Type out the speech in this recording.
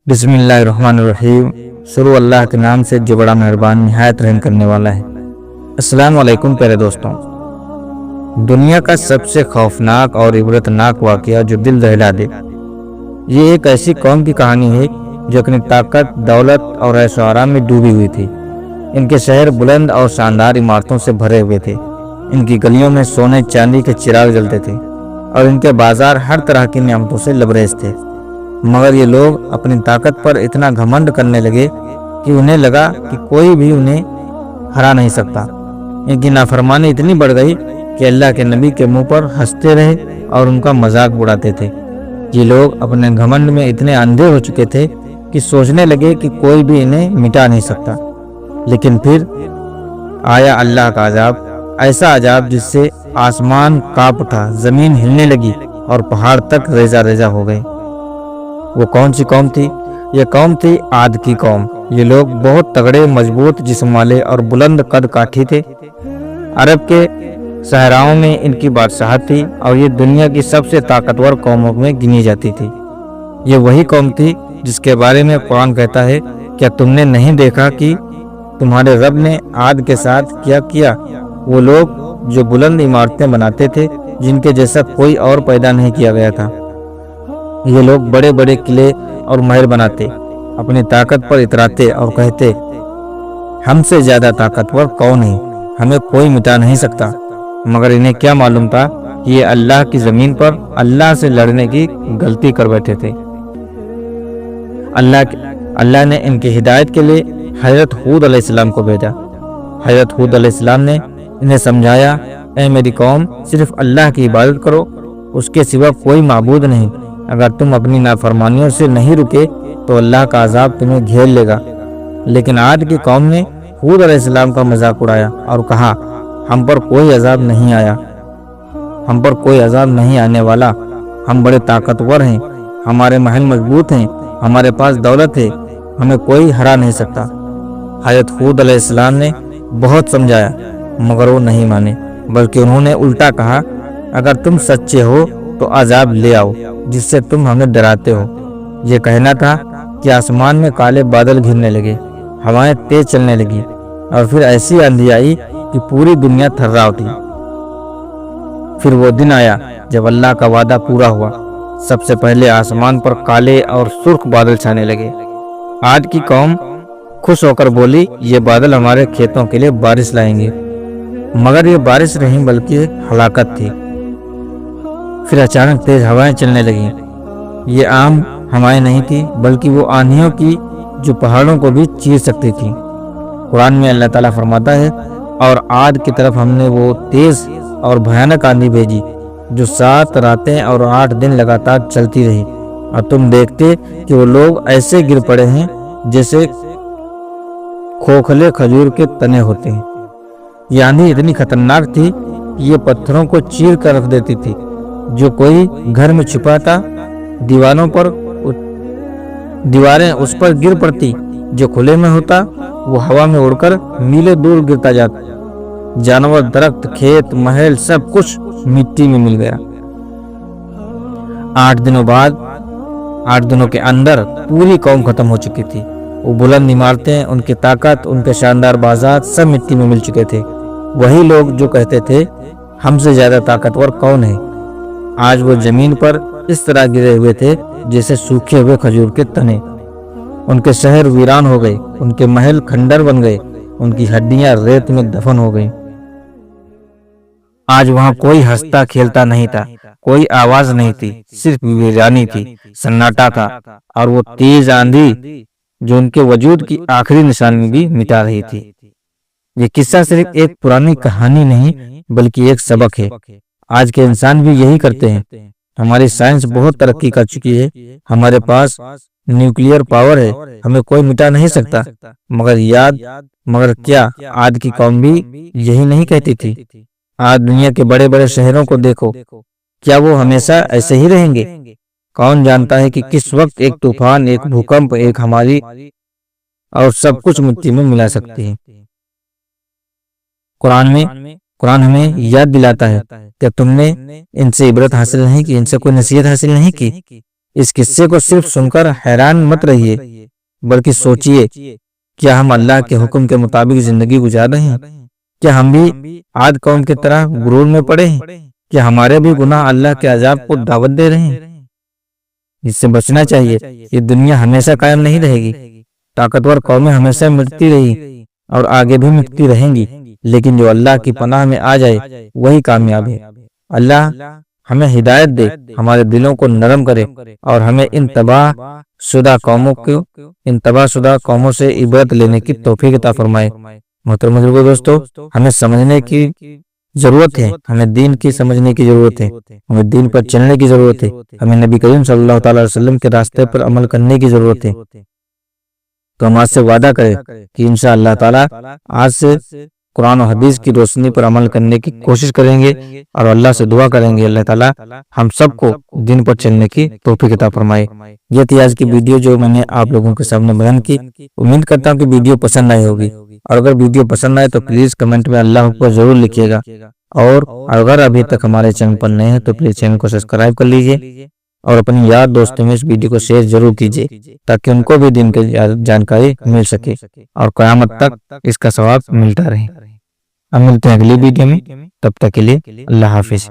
بسم اللہ الرحمن الرحیم۔ شروع اللہ کے نام سے جو بڑا مہربان نہایت رحم کرنے والا ہے۔ السلام علیکم پیارے دوستوں۔ دنیا کا سب سے خوفناک اور عبرتناک واقعہ جو دل دہلا دے، یہ ایک ایسی قوم کی کہانی ہے جو اپنی طاقت، دولت اور عیش و آرام میں ڈوبی ہوئی تھی۔ ان کے شہر بلند اور شاندار عمارتوں سے بھرے ہوئے تھے، ان کی گلیوں میں سونے چاندی کے چراغ جلتے تھے اور ان کے بازار ہر طرح کی نعمتوں سے لبریز تھے۔ مگر یہ لوگ اپنی طاقت پر اتنا گھمنڈ کرنے لگے کہ انہیں لگا کہ کوئی بھی انہیں ہرا نہیں سکتا۔ ان کی نافرمانی اتنی بڑھ گئی کہ اللہ کے نبی کے منہ پر ہنستے رہے اور ان کا مذاق اڑاتے تھے۔ یہ لوگ اپنے گھمنڈ میں اتنے اندھے ہو چکے تھے کہ سوچنے لگے کہ کوئی بھی انہیں مٹا نہیں سکتا۔ لیکن پھر آیا اللہ کا عذاب، ایسا عذاب جس سے آسمان کانپ اٹھا، زمین ہلنے لگی اور پہاڑ تک ریزہ ریزہ ہو گئے۔ وہ کون سی قوم تھی؟ یہ قوم تھی عاد کی قوم۔ یہ لوگ بہت تگڑے، مضبوط جسم والے اور بلند قد کاٹھی تھے۔ عرب کے صحراؤں میں ان کی بادشاہت تھی اور یہ دنیا کی سب سے طاقتور قوموں میں گنی جاتی تھی۔ یہ وہی قوم تھی جس کے بارے میں قرآن کہتا ہے، کیا تم نے نہیں دیکھا کہ تمہارے رب نے عاد کے ساتھ کیا کیا؟ وہ لوگ جو بلند عمارتیں بناتے تھے جن کے جیسا کوئی اور پیدا نہیں کیا گیا تھا۔ یہ لوگ بڑے بڑے قلعے اور محل بناتے، اپنی طاقت پر اتراتے اور کہتے، ہم سے زیادہ طاقتور کون ہے، ہمیں کوئی مٹا نہیں سکتا۔ مگر انہیں کیا معلوم تھا کہ یہ اللہ کی زمین پر اللہ سے لڑنے کی غلطی کر بیٹھے تھے۔ اللہ نے ان کی ہدایت کے لیے حضرت ہود علیہ السلام کو بھیجا۔ حضرت ہود علیہ السلام نے انہیں سمجھایا، اے میری قوم، صرف اللہ کی عبادت کرو، اس کے سوا کوئی معبود نہیں۔ اگر تم اپنی نافرمانیوں سے نہیں رکے تو اللہ کا عذاب تمہیں گھیر لے گا۔ لیکن عاد کی قوم نے ہود علیہ السلام کا مذاق اڑایا اور کہا، ہم پر کوئی عذاب نہیں آیا، ہم پر کوئی عذاب نہیں آنے والا، ہم بڑے طاقتور ہیں، ہمارے محل مضبوط ہیں، ہمارے پاس دولت ہے، ہمیں کوئی ہرا نہیں سکتا۔ حضرت ہود علیہ السلام نے بہت سمجھایا مگر وہ نہیں مانے، بلکہ انہوں نے الٹا کہا، اگر تم سچے ہو تو عذاب لے آؤ جس سے تم ہمیں ڈراتے ہو۔ یہ کہنا تھا کہ آسمان میں کالے بادل گھرنے لگے، ہوائیں تیز چلنے لگی اور پھر ایسی آندھی آئی کہ پوری دنیا تھرا اٹھی۔ پھر وہ دن آیا جب اللہ کا وعدہ پورا ہوا۔ سب سے پہلے آسمان پر کالے اور سرخ بادل چھانے لگے۔ عاد کی قوم خوش ہو کر بولی، یہ بادل ہمارے کھیتوں کے لیے بارش لائیں گے۔ مگر یہ بارش نہیں بلکہ ہلاکت تھی۔ پھر اچانک تیز ہوائیں چلنے لگیں۔ یہ عام ہوائیں نہیں تھی بلکہ وہ آندھیوں کی جو پہاڑوں کو بھی چیر سکتی تھی۔ قرآن میں اللہ تعالیٰ فرماتا ہے، اور عاد کی طرف ہم نے وہ تیز اور بھیانک آندھی بھیجی جو 7 راتیں اور 8 دن لگاتار چلتی رہی، اور تم دیکھتے کہ وہ لوگ ایسے گر پڑے ہیں جیسے کھوکھلے کھجور کے تنے ہوتے ہیں۔ یہ آندھی اتنی خطرناک تھی کہ یہ پتھروں کو چیر کر رکھ دیتی تھی۔ جو کوئی گھر میں چھپا تھا دیواریں اس پر گر پڑتی، جو کھلے میں ہوتا وہ ہوا میں اڑ کر میلیں دور گرتا جاتا۔ جانور، درخت، کھیت، محل سب کچھ مٹی میں مل گیا۔ 8 دنوں کے اندر پوری قوم ختم ہو چکی تھی۔ وہ بلند عمارتیں، ان کی طاقت، ان کے شاندار بازار سب مٹی میں مل چکے تھے۔ وہی لوگ جو کہتے تھے ہم سے زیادہ طاقتور کون ہے، آج وہ زمین پر اس طرح گرے ہوئے تھے جیسے سوکھے ہوئے کھجور کے تنے۔ ان کے شہر ویران ہو گئے، ان کے محل کھنڈر بن گئے، ان کی ہڈیاں ریت میں دفن ہو گئیں۔ آج وہاں کوئی ہنستا کھیلتا نہیں تھا، کوئی آواز نہیں تھی، صرف ویرانی تھی، سناٹا تھا، اور وہ تیز آندھی جو ان کے وجود کی آخری نشانی بھی مٹا رہی تھی۔ یہ قصہ صرف ایک پرانی کہانی نہیں بلکہ ایک سبق ہے۔ آج کے انسان بھی یہی کرتے ہیں۔ ہماری سائنس بہت ترقی کر چکی ہے، ہمارے پاس نیوکلیئر پاور ہے، ہمیں کوئی مٹا نہیں سکتا۔ مگر کیا عاد کی قوم بھی یہی نہیں کہتی تھی؟ آج دنیا کے بڑے بڑے شہروں کو دیکھو، کیا وہ ہمیشہ ایسے ہی رہیں گے؟ کون جانتا ہے کہ کس وقت ایک طوفان، ایک بھوکمپ، ایک ہماری اور سب کچھ مٹی میں ملا سکتی ہے۔ قرآن ہمیں یاد دلاتا ہے کہ تم نے ان سے عبرت حاصل نہیں کی، ان سے کوئی نصیحت حاصل نہیں کی۔ اس قصے کو صرف سن کر حیران مت رہیے، بلکہ سوچئے کیا ہم اللہ کے حکم کے مطابق زندگی گزار رہے ہیں؟ کیا ہم بھی عاد قوم کی طرح غرور میں پڑے ہیں؟ کیا ہمارے بھی گناہ اللہ کے عذاب کو دعوت دے رہے ہیں؟ اس سے بچنا چاہیے۔ یہ دنیا ہمیشہ قائم نہیں رہے گی، طاقتور قومیں ہمیشہ مٹتی رہی اور آگے بھی مٹتی رہیں گی، لیکن جو اللہ کی پناہ میں آ جائے وہی کامیاب ہے۔ اللہ ہمیں ہدایت دے، ہمارے دلوں کو نرم کرے اور ہمیں ان تباہ شدہ قوموں سے عبرت لینے کی توفیق عطا فرمائے۔ محترم بزرگوں، دوستو، ہمیں سمجھنے کی ضرورت ہے، ہمیں دین کی سمجھنے کی ضرورت ہے، ہمیں دین پر چلنے کی ضرورت ہے، ہمیں نبی کریم صلی اللہ تعالی وسلم کے راستے پر عمل کرنے کی ضرورت ہے۔ تو ہم آج سے وعدہ کریں کہ انشاءاللہ تعالی آج سے قرآن و حدیث کی روشنی پر عمل کرنے کی کوشش کریں گے اور اللہ سے دعا کریں گے اللہ تعالی ہم سب کو دین پر چلنے کی توفیق عطا فرمائے۔ یہ تھی آج کی ویڈیو جو میں نے آپ لوگوں کے سامنے بیان کی۔ امید کرتا ہوں کہ ویڈیو پسند آئی ہوگی، اور اگر ویڈیو پسند آئے تو پلیز کمنٹ میں اللہ کو ضرور لکھیے گا، اور اگر ابھی تک ہمارے چینل پر نئے ہیں تو پلیز چینل کو سبسکرائب کر لیجئے اور اپنی یار دوستوں میں اس ویڈیو کو شیئر ضرور کیجئے تاکہ ان کو بھی دین کی جانکاری مل سکے اور قیامت تک اس کا ثواب ملتا رہے۔ ہم ملتے ہیں اگلی ویڈیو میں، تب تک کے لیے اللہ حافظ۔